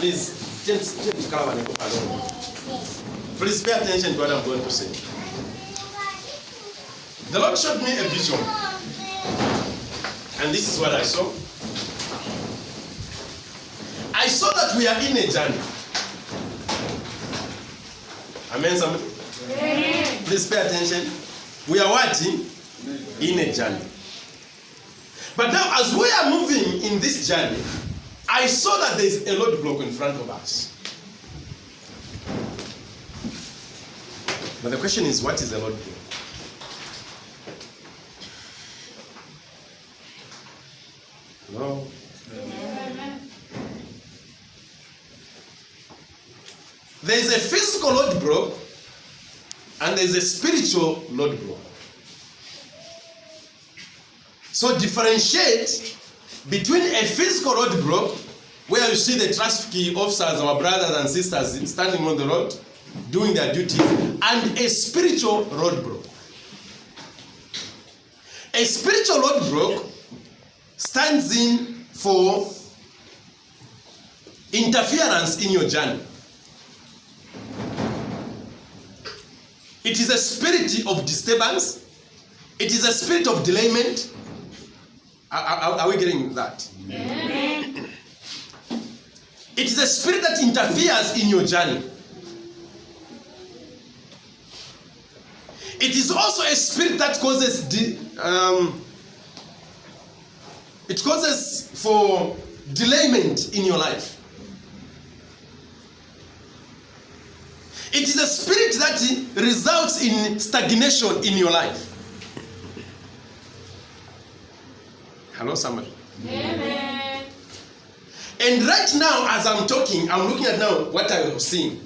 Please, please pay attention to what I'm going to say. The Lord showed me a vision. And this is what I saw. I saw that we are in a journey. Amen, somebody? Amen. Please pay attention. We are what? In a journey. But now, as we are moving in this journey, I saw that there is a roadblock in front of us. But the question is, what is a roadblock? No. There is a physical roadblock and there is a spiritual roadblock. So differentiate between a physical roadblock, where you see the traffic officers, our brothers and sisters standing on the road, doing their duty, and a spiritual roadblock. A spiritual roadblock stands in for interference in your journey. It is a spirit of disturbance. It is a spirit of delayment. Are we getting that? Amen. It is a spirit that interferes in your journey. It is also a spirit that causes it causes for delayment in your life. It is a spirit that results in stagnation in your life. Hello, somebody. Amen. And right now, as I'm talking, I'm looking at now what I've seen.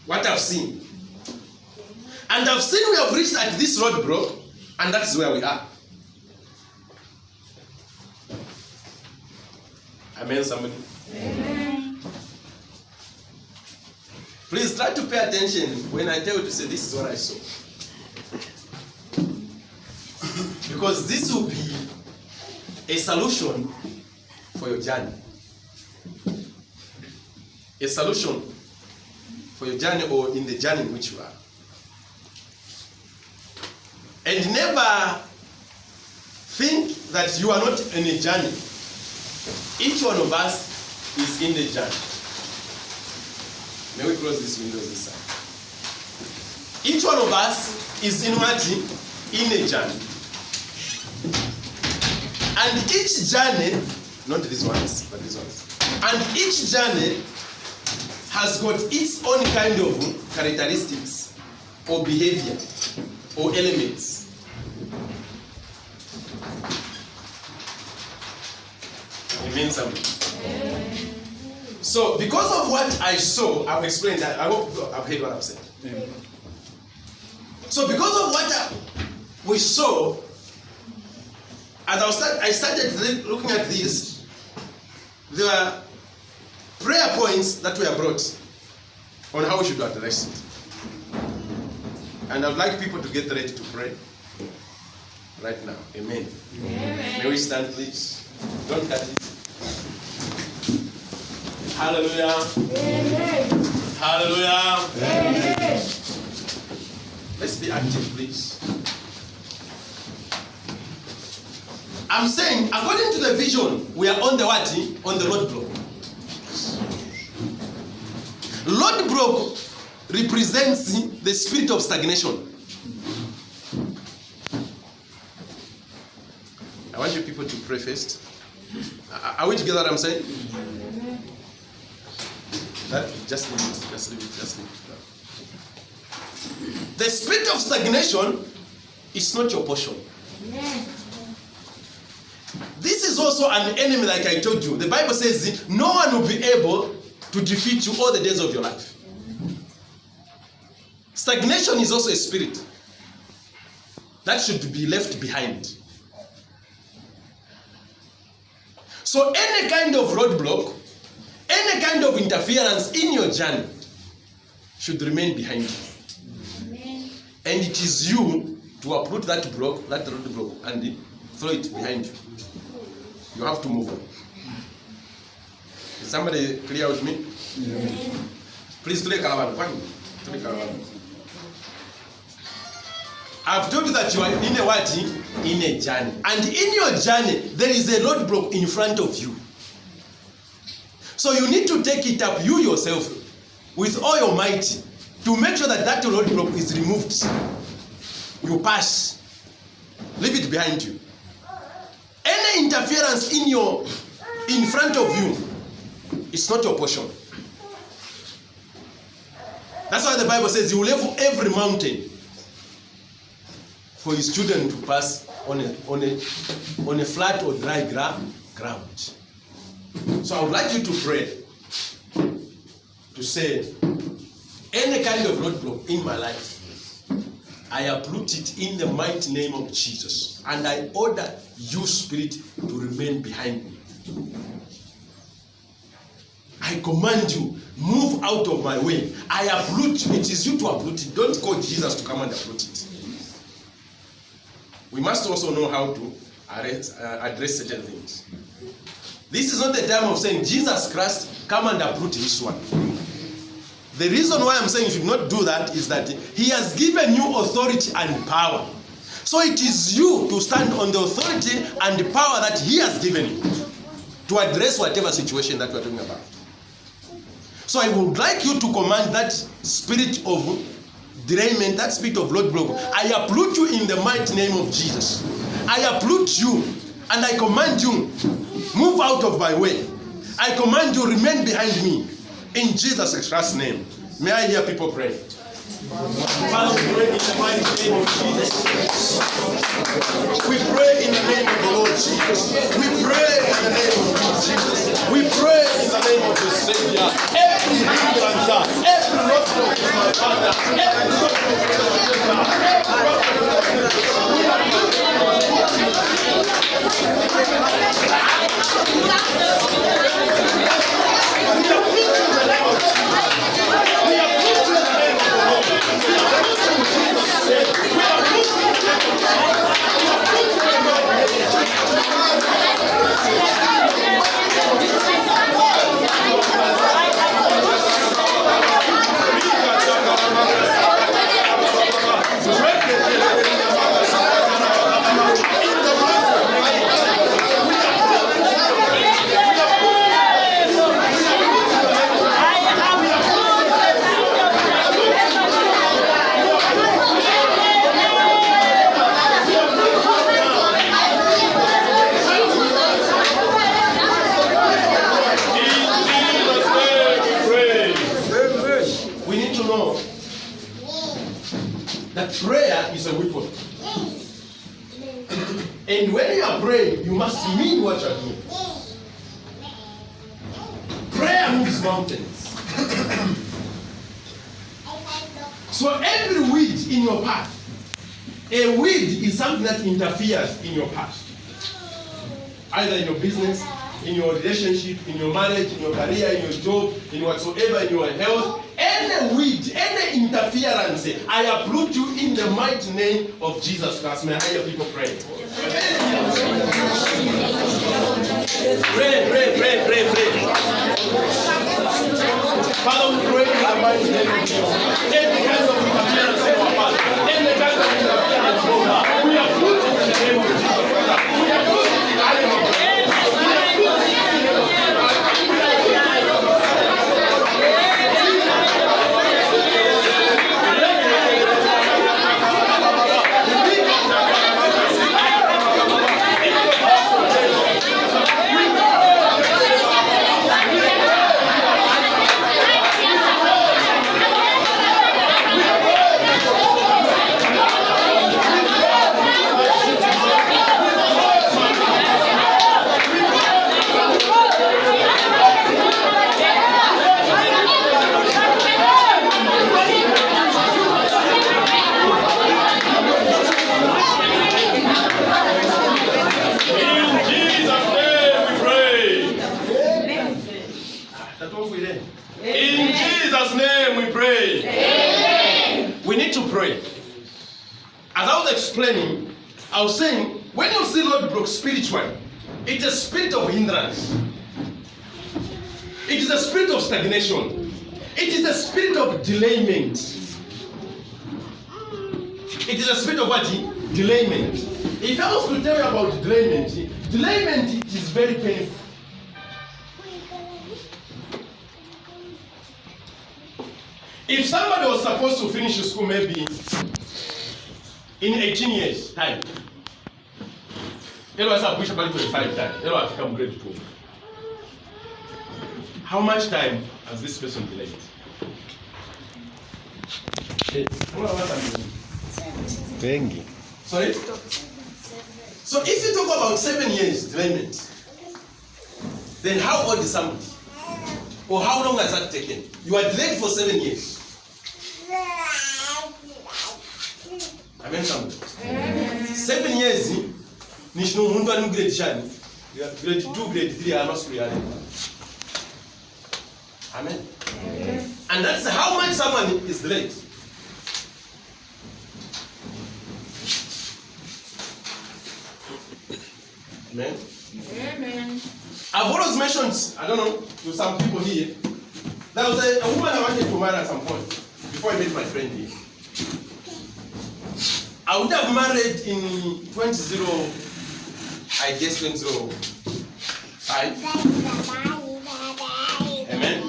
What I've seen. And I've seen we have reached at this roadblock, and that's where we are. Amen, somebody. Amen. Please try to pay attention when I tell you to say, this is what I saw. Because this will be a solution for your journey. A solution for your journey, or in the journey in which you are. And never think that you are not in a journey. Each one of us is in the journey. May we close these windows this side. Each one of us is in what? In a journey. And each journey, not these ones, but these ones. And each journey has got its own kind of characteristics or behavior or elements. Amen, somebody. So, because of what I saw, I've explained that. I hope I've heard what I've said. Amen. So, because of what we saw, as I started looking at this, there were prayer points that were brought on how we should address it. And I'd like people to get ready to pray right now. Amen. Amen. May we stand, please? Don't cut it. Hallelujah. Amen. Hallelujah. Amen. Let's be active, please. I'm saying, according to the vision, we are on the what? On the roadblock. Roadblock represents the spirit of stagnation. I want you people to pray first. Are we together what I'm saying? Just leave it. Just leave it. Just leave it. The spirit of stagnation is not your portion. This is also an enemy, like I told you. The Bible says no one will be able to defeat you all the days of your life. Stagnation is also a spirit that should be left behind. So any kind of roadblock, any kind of interference in your journey should remain behind you. Amen. And it is you to uproot that roadblock, and throw it behind you. You have to move on. Is somebody clear with me? Yeah. Please do the I've told you that you are in a what? In a journey. And in your journey, there is a roadblock in front of you. So you need to take it up you yourself with all your might to make sure that that roadblock is removed. You pass. Leave it behind you. Any interference in front of you, it's not your portion. That's why the Bible says you will level every mountain for his children to pass on a flat or dry ground. So I would like you to pray to say, any kind of roadblock in my life, I uproot it in the mighty name of Jesus, and I order you, spirit, to remain behind me. I command you, move out of my way. I uproot. It is you to uproot it. Don't call Jesus to come and uproot it. We must also know how to address certain things. This is not the time of saying, Jesus Christ, come and uproot this one. The reason why I'm saying you should not do that is that he has given you authority and power. So it is you to stand on the authority and the power that he has given you to address whatever situation that we are talking about. So I would like you to command that spirit of derailment, that spirit of roadblock. I uproot you in the mighty name of Jesus. I uproot you and I command you, move out of my way. I command you, remain behind me. In Jesus Christ's name. May I hear people pray? Father, we pray in the mighty name of Jesus. We pray in the name of the Lord Jesus. We pray in the name of Jesus. We pray in the name of the Savior. Every hindrance, every roadblock is my Father. Every roadblock is my that prayer is a weapon. And when you are praying, you must mean what you are doing. Prayer moves mountains. So every weed in your path, a weed is something that interferes in your path. Either in your business, in your relationship, in your marriage, in your career, in your job, in whatsoever, in your health. Any weed, any interference, I uproot you in the mighty name of Jesus Christ. May I hear people pray? Pray, pray, pray, pray, pray. Father, we pray in the mighty name of Jesus. Any kind of interference in our path, any kind of interference, we uproot it in the name of Jesus. We uproot it in the name of Jesus. In Jesus' name we pray. Amen. We need to pray. As I was explaining, I was saying, when you see roadblock spiritually, it's a spirit of hindrance. It is a spirit of stagnation. It is a spirit of delayment. It is a spirit of what? Delayment. If I was to tell you about delayment it is very painful. If somebody was supposed to finish school maybe in 18 years time, it was a push about 25 time, it was become grade 2. How much time has this person delayed? Bengi. Sorry? So if you talk about 7 years delayment, then how old is somebody? Or how long has that taken? You are delayed for 7 years. Amen, somebody. 7 years, Nishno Mundu grade Shani. Grade 2, grade 3 are not reality. Amen. And that's how much someone is delayed. Amen. Amen. I've always mentioned, I don't know, to some people here, there was a woman I wanted to marry at some point before I met my friend here. I would have married in 2005. Amen.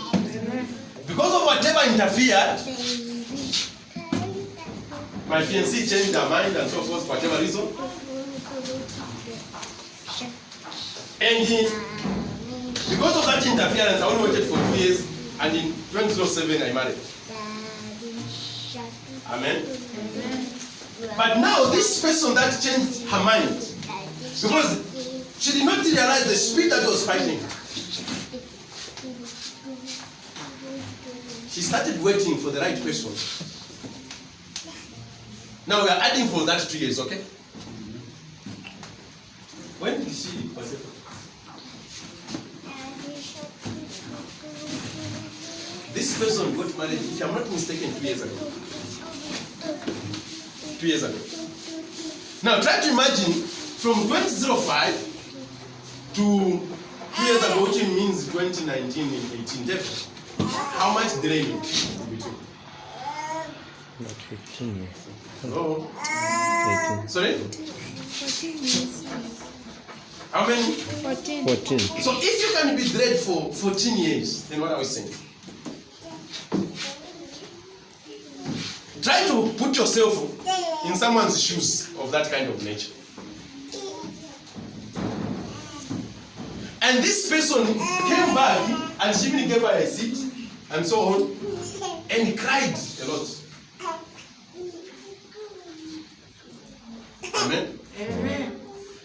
Because of whatever interfered, my fiancée changed her mind and so forth for whatever reason. And because of that interference, I only waited for 2 years, and in 2007 I married. Amen. But now this person that changed her mind, because she did not realize the spirit that was fighting her. She started waiting for the right person. Now we are adding for that 2 years, okay? When did she? This person got married, if I'm not mistaken, 2 years ago. 2 years ago. Now try to imagine from 2005 to 2 years ago, which means 2019 and 18. How much delayment between? Not 15 years. Oh. 18. Sorry? 14 years. How many? 14. 14. So if you can be delayed for 14 years, then what are we saying? Try to put yourself in someone's shoes of that kind of nature. And this person came back and she even gave her a seat and so on, and he cried a lot. Amen? Amen.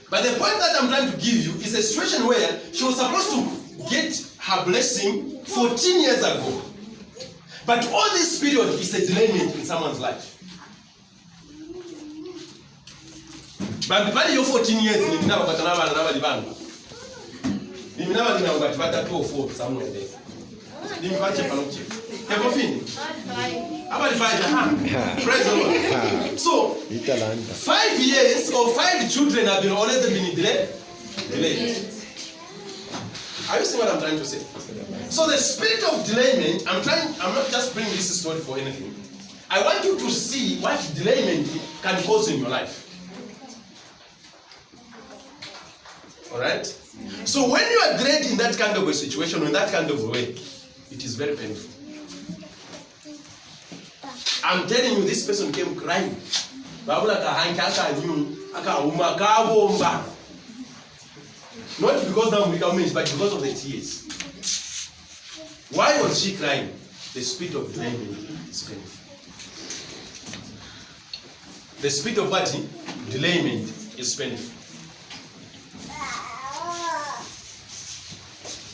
But the point that I'm trying to give you is a situation where she was supposed to get her blessing 14 years ago. But all this period is a delayment in someone's life. But by your 14 years, you never got another bank. You never got 2 or 4 somewhere there. You never check. Ever finished? About 5. Praise the Lord. So, 5 years or 5 children have been already been delayed. Are you seeing what I'm trying to say? So the spirit of delayment, I'm not just bringing this story for anything. I want you to see what delayment can cause in your life. Alright? So when you are delayed in that kind of a situation, in that kind of way, it is very painful. I'm telling you, this person came crying. Not because now we become men, but because of the tears. Why was she crying? The spirit of delayment is painful. The spirit of what? Delayment is painful.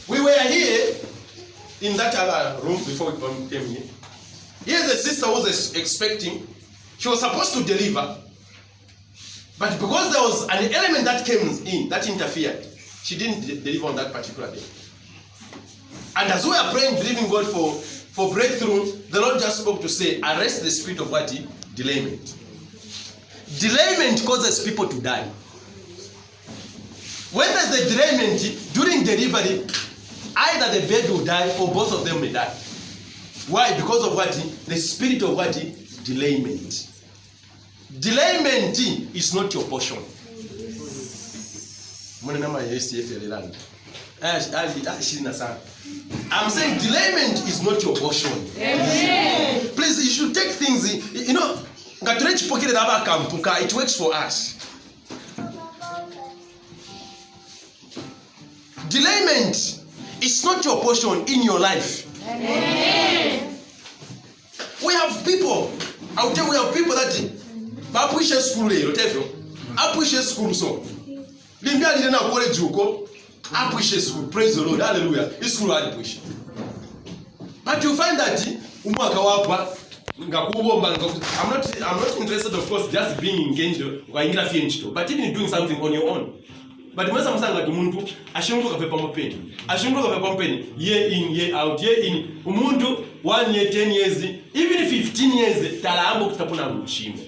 We were here in that other room before we came here. Here's a sister who was expecting. She was supposed to deliver. But because there was an element that came in, that interfered, she didn't deliver on that particular day. And as we are praying, believing God for breakthrough, the Lord just spoke to say, arrest the spirit of what? Delayment. Delayment causes people to die. When there's a delayment during delivery, either the bird will die or both of them may die. Why? Because of what? The spirit of what? Delayment. Delayment is not your portion. I'm saying delayment is not your portion. Amen. Please, you should take things, you know, it works for us. Delayment is not your portion in your life. Amen. We have people, I'll tell you, we have people that push school, I push school so. Limbia didn't have college, I push school, praise the Lord, hallelujah. This school I push. But you find that I'm not interested, of course, just being engaged or engaged, but even doing something on your own. But when some like umuntu ashunguka kapepa mapeni. Ashunguka kapepa mapeni year in year out, year in umuntu 1 year 10 years, even 15 years talaambo kitapuna mchimo.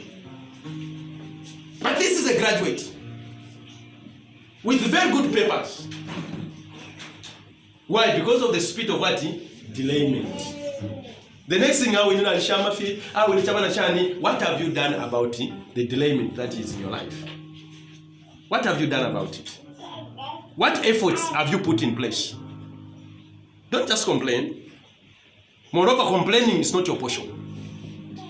But this is a graduate with very good papers. Why? Because of the spirit of what? Delayment. The next thing I will know is what have you done about the delayment that is in your life? What have you done about it? What efforts have you put in place? Don't just complain. Moreover, complaining is not your portion.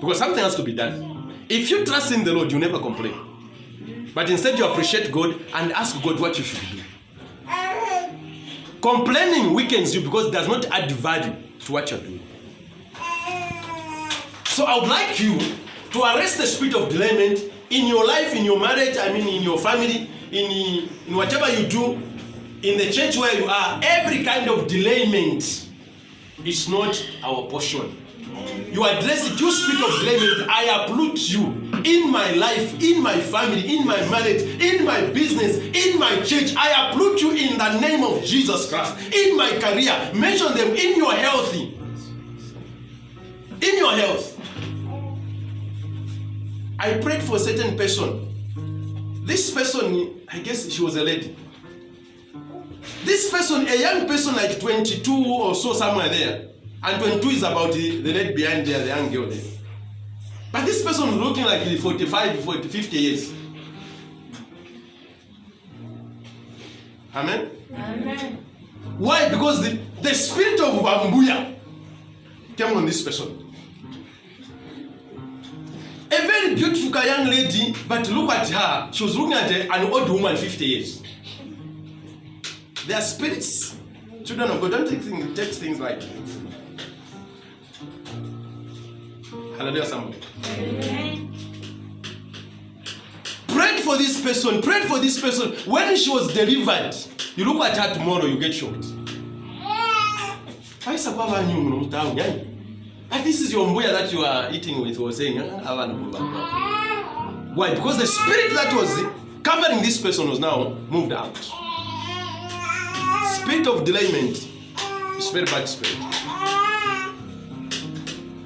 Because something has to be done. If you trust in the Lord, you never complain. But instead you appreciate God and ask God what you should do. Complaining weakens you because it does not add value to what you're doing. So I would like you to arrest the spirit of delayment in your life, in your marriage, in your family, in whatever you do, in the church where you are. Every kind of delayment is not our portion. You address it, you spirit of delayment, I uproot you in my life, in my family, in my marriage, in my business, in my church. I uproot you in the name of Jesus Christ. In my career, mention them in your health. In your health. I prayed for a certain person. This person, I guess she was a lady. This person, a young person like 22 or so, somewhere there. And 22 is about the lady behind there, the young girl there. But this person was looking like 45, 40, 50 years. Amen? Amen. Why? Because the spirit of Bambuya came on this person. A very beautiful young lady, but look at her. She was looking at an old woman, 50 years. They are spirits. Children of God, don't take things like hallelujah, somebody. Amen. Prayed for this person. Prayed for this person. When she was delivered, you look at her tomorrow, you get shocked. And this is your mbuya that you are eating with or saying, why? Because the spirit that was covering this person was now moved out. Spirit of delayment is very bad spirit.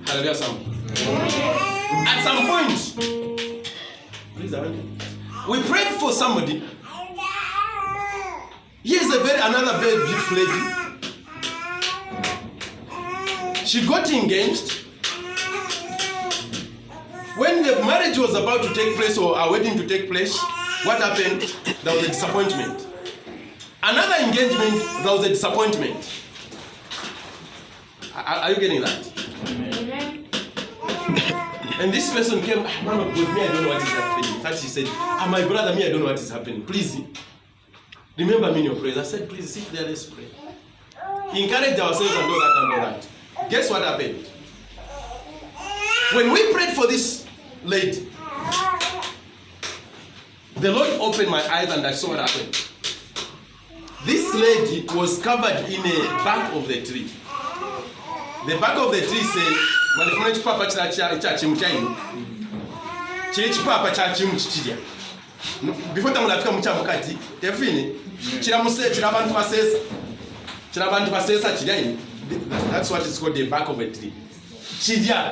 Hallelujah, somebody. At some point, please, we prayed for somebody. Here's another very beautiful lady. She got engaged. When the marriage was about to take place or a wedding to take place, what happened? There was a disappointment. Another engagement, there was a disappointment. Are you getting that? And this person came, man of God, me, I don't know what is happening. That she said, my brother, me, I don't know what is happening. Please, remember me in your prayers. I said, please sit there, let's pray. Encourage ourselves and all that and all that. Guess what happened? When we prayed for this lady, the Lord opened my eyes and I saw what happened. This lady was covered in the back of the tree. The back of the tree said, before tamulafika mukyamukati tefini kirabantu basesa kirya. That's what is called the back of a tree.